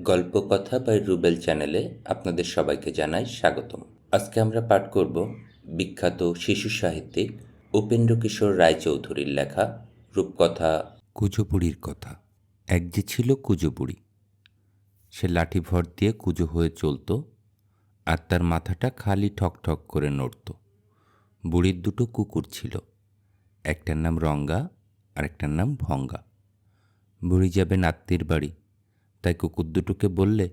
গল্পকথা by Rubel চ্যানেলে আপনাদের সবাইকে জানাই স্বাগতম। আজকে আমরা পাঠ করব বিখ্যাত শিশু সাহিত্যিক উপেন্দ্রকিশোর রায়চৌধুরীর লেখা রূপকথা কুজো-বুড়ির কথা। এক যে ছিল কুজো বুড়ি। সে লাঠি ভর দিয়ে কুজো হয়ে চলত, আর তার মাথাটা খালি ঠক ঠক করে নড়ত। বুড়ির দুটো কুকুর ছিল, একটার নাম রঙ্গা আর একটার নাম ভঙ্গা। বুড়ি যাবে নাত্তির বাড়ি, তাই কুকুর দুটোকে বললে,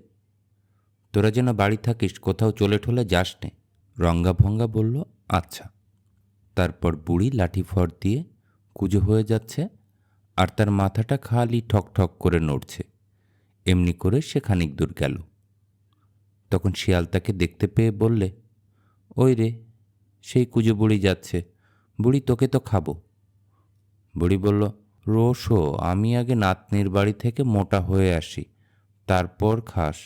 তোরা যেন বাড়ি থাকিস, কোথাও চলে ঠলে যাস নে। রঙ্গা ভঙ্গা বলল, আচ্ছা। তারপর বুড়ি লাঠি ফর দিয়ে কুজো হয়ে যাচ্ছে, আর তার মাথাটা খালি ঠক ঠক করে নড়ছে। এমনি করে সে খানিক দূর গেল। তখন শিয়াল তাকে দেখতে পেয়ে বললে, ওই রে, সেই কুজো বুড়ি যাচ্ছে। বুড়ি, তোকে তো খাবো। বুড়ি বলল, রোসো, আমি আগে নাতনির বাড়ি থেকে মোটা হয়ে আসি, তারপর খাস।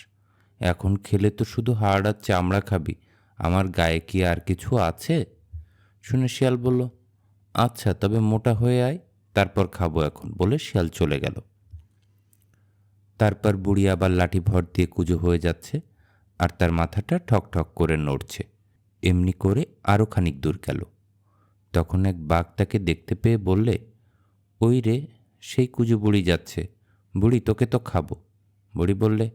এখন খেলে তো শুধু হাড় আর চামড়া খাবি, আমার গায়ে কি আর কিছু আছে? শুনে শিয়াল বলল, আচ্ছা, তবে মোটা হয়ে আয়, তারপর খাবো এখন, বলে শিয়াল চলে গেল। তারপর বুড়ি আবার লাঠি ভর দিয়ে কুজো হয়ে যাচ্ছে, আর তার মাথাটা ঠক ঠক করে নড়ছে। এমনি করে আরও খানিক দূর গেল। তখন এক বাঘ তাকে দেখতে পেয়ে বললে, ওই রে, সেই কুজো বুড়ি যাচ্ছে। বুড়ি, তোকে তো খাবো। বুড়ি বললে,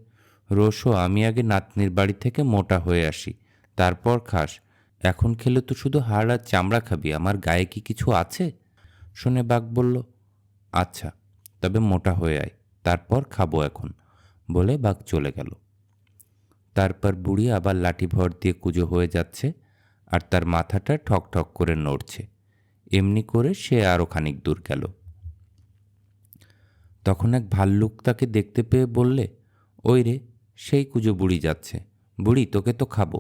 রোসো, আমি আগে নাতনির বাড়ি থেকে মোটা হয়ে আসি, তারপর খাস। এখন খেলে তো শুধু হাড় আর চামড়া খাবি, আমার গায়ে কি কিছু আছে? শুনে বাঘ বলল, আচ্ছা, তবে মোটা হয়ে আয়, তারপর খাবো এখন, বলে বাঘ চলে গেল। তারপর বুড়ি আবার লাঠি ভর দিয়ে কুজো হয়ে যাচ্ছে, আর তার মাথাটা ঠক ঠক করে নড়ছে। এমনি করে সে আরও খানিক দূর গেল। তখন এক ভাল্লুক তাকে দেখতে পেয়ে বললে, ওই রে, সেই কুজো বুড়ি যাচ্ছে। বুড়ি, তোকে তো খাবো।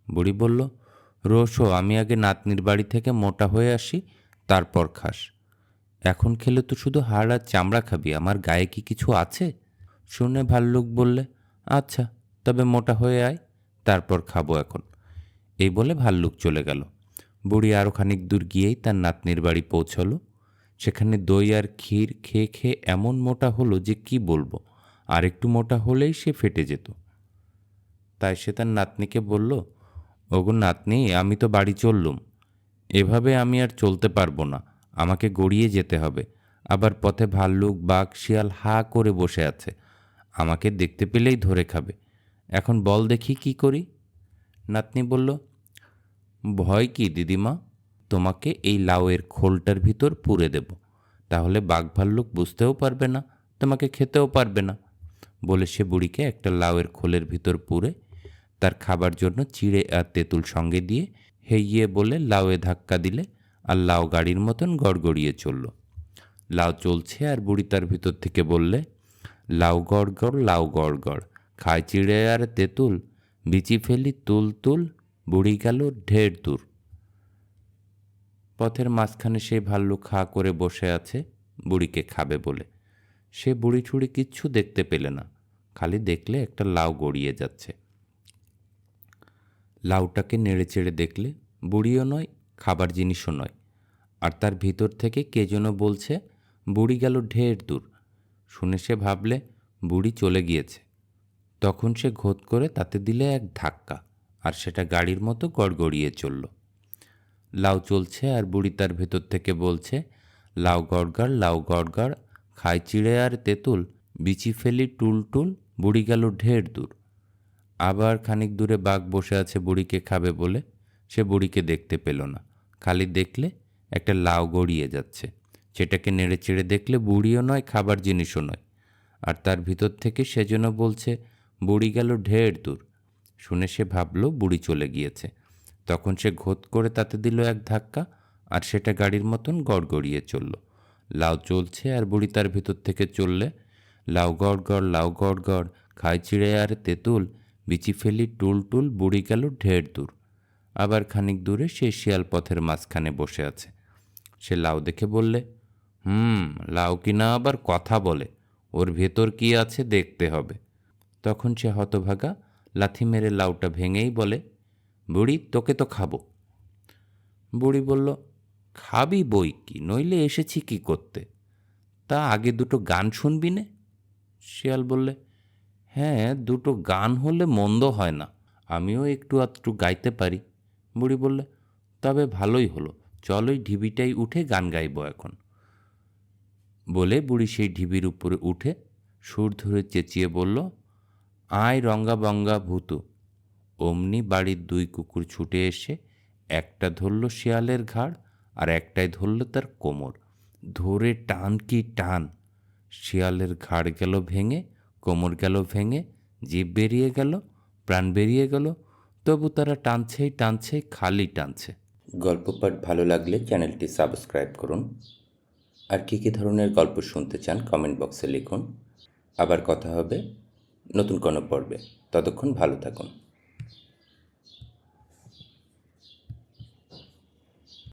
বুড়ি বলল, রোসো, আমি আগে নাতনির বাড়ি থেকে মোটা হয়ে আসি, তারপর খাস। এখন খেলে তো শুধু হাড় আর চামড়া খাবি, আমার গায়ে কি কিছু আছে? শুনে ভাল্লুক বললে, আচ্ছা, তবে মোটা হয়ে আয়, তারপর খাবো এখন। এই বলে ভাল্লুক চলে গেল। বুড়ি আরও খানিক দূর গিয়েই তার নাতনির বাড়ি পৌঁছলো। সেখানে দই আর ক্ষীর খেয়ে খেয়ে এমন মোটা হলো যে কি বলবো, আর একটু মোটা হলেই সে ফেটে যেত। তাই সে তার নাতনিকে বলল, ওগো নাতনি, আমি তো বাড়ি চললুম, এভাবে আমি আর চলতে পারবো না, আমাকে গড়িয়ে যেতে হবে। আবার পথে ভাল্লুক, বাঘ, শিয়াল হা করে বসে আছে, আমাকে দেখতে পেলেই ধরে খাবে। এখন বল দেখি কি করি? নাতনি বলল, ভয় কি দিদিমা, তোমাকে এই লাউয়ের খোলটার ভিতর পুরে দেব, তাহলে বাঘ ভাল্লুক বুঝতেও পারবে না, তোমাকে খেতেও পারবে না। বলে সে বুড়িকে একটা লাউয়ের খোলের ভিতর পুরে তার খাবার জন্য চিড়ে আর তেঁতুল সঙ্গে দিয়ে হেইয়ে বলে লাউয়ে ধাক্কা দিলে, আর লাউ গাড়ির মতন গড়গড়িয়ে চলল। লাউ চলছে, আর বুড়ি তার ভিতর থেকে বললে, লাউ গড় গড়, লাউ গড় গড়, খায় চিড়ে আর তেঁতুল, বিচি ফেলি তুল তুল, বুড়ি গেল ঢের দূর। পথের মাঝখানে সেই ভাল্লুক খা করে বসে আছে বুড়িকে খাবে বলে। সে বুড়ি ঠুড়ি কিচ্ছু দেখতে পেলে না, খালি দেখলে একটা লাউ গড়িয়ে যাচ্ছে। লাউটাকে নেড়ে চেড়ে দেখলে বুড়িও নয়, খাবার জিনিসও নয়, আর তার ভিতর থেকে কে যেন বলছে, বুড়ি গেল ঢের দূর। শুনে সে ভাবলে বুড়ি চলে গিয়েছে। তখন সে ঘোত করে তাতে দিলে এক ধাক্কা, আর সেটা গাড়ির মতো গড়গড়িয়ে চলল। লাউ চলছে, আর বুড়ি তার ভেতর থেকে বলছে, লাউ গড়গড়, লাউ গড়গড়, খায় চিড়ে আর তেঁতুল, বিচি ফেলি টুল টুল, বুড়ি গেল ঢের দূর। আবার খানিক দূরে বাঘ বসে আছে বুড়িকে খাবে বলে। সে বুড়িকে দেখতে পেল না, খালি দেখলে একটা লাউ গড়িয়ে যাচ্ছে। সেটাকে নেড়ে চেড়ে দেখলে বুড়িও নয়, খাবার জিনিসও নয়, আর তার ভিতর থেকে সেজন্য বলছে, বুড়ি গেল ঢের দূর। শুনে সে ভাবল বুড়ি চলে গিয়েছে। তখন সে ঘোত করে তাতে দিল এক ধাক্কা, আর সেটা গাড়ির মতন গড়গড়িয়ে চলল। লাউ চলছে, আর বুড়ি তার ভিতর থেকে চললে, লাউ গড় গড়, লাউ গড় গড়, খায় চিড়ে আর তেঁতুল, বিচি ফেলি টুল টুল, বুড়ি গেল ঢের দূর। আবার খানিক দূরে সে শিয়াল পথের মাঝখানে বসে আছে। সে লাউ দেখে বললে, লাউ কিনা আবার কথা বলে, ওর ভেতর কি আছে দেখতে হবে। তখন সে হতভাগা লাথি মেরে লাউটা ভেঙেই বলে, বুড়ি, তোকে তো খাবো। বুড়ি বলল, খাবি বই কি, নইলে এসেছি কি করতে? তা আগে দুটো গান শুনবি নে? শিয়াল বললে, হ্যাঁ, দুটো গান হলে মন্দ হয় না, আমিও একটু আধটু গাইতে পারি। বুড়ি বললে, তবে ভালোই হলো, চল ওই ঢিবিটাই উঠে গান গাইব এখন। বলে বুড়ি সেই ঢিবির উপরে উঠে সুর ধরে চেঁচিয়ে বলল, আয় রঙ্গা বঙ্গা ভূতু। অমনি বাড়ির দুই কুকুর ছুটে এসে একটা ধরল শিয়ালের ঘাড় আর একটাই ধরল তার কোমর। ধরে টান কি টান! শিয়ালের ঘাড় গেল ভেঙে, কোমর গেল ভেঙে, জিভ বেরিয়ে গেল, প্রাণ বেরিয়ে গেল, তবু তারা টানছেই টানছে, খালি টানছে। গল্প পাঠ ভালো লাগলে চ্যানেলটি সাবস্ক্রাইব করুন। আর কী কী ধরনের গল্প শুনতে চান কমেন্ট বক্সে লিখুন। আবার কথা হবে নতুন কোনো পর্বে। ততক্ষণ ভালো থাকুন।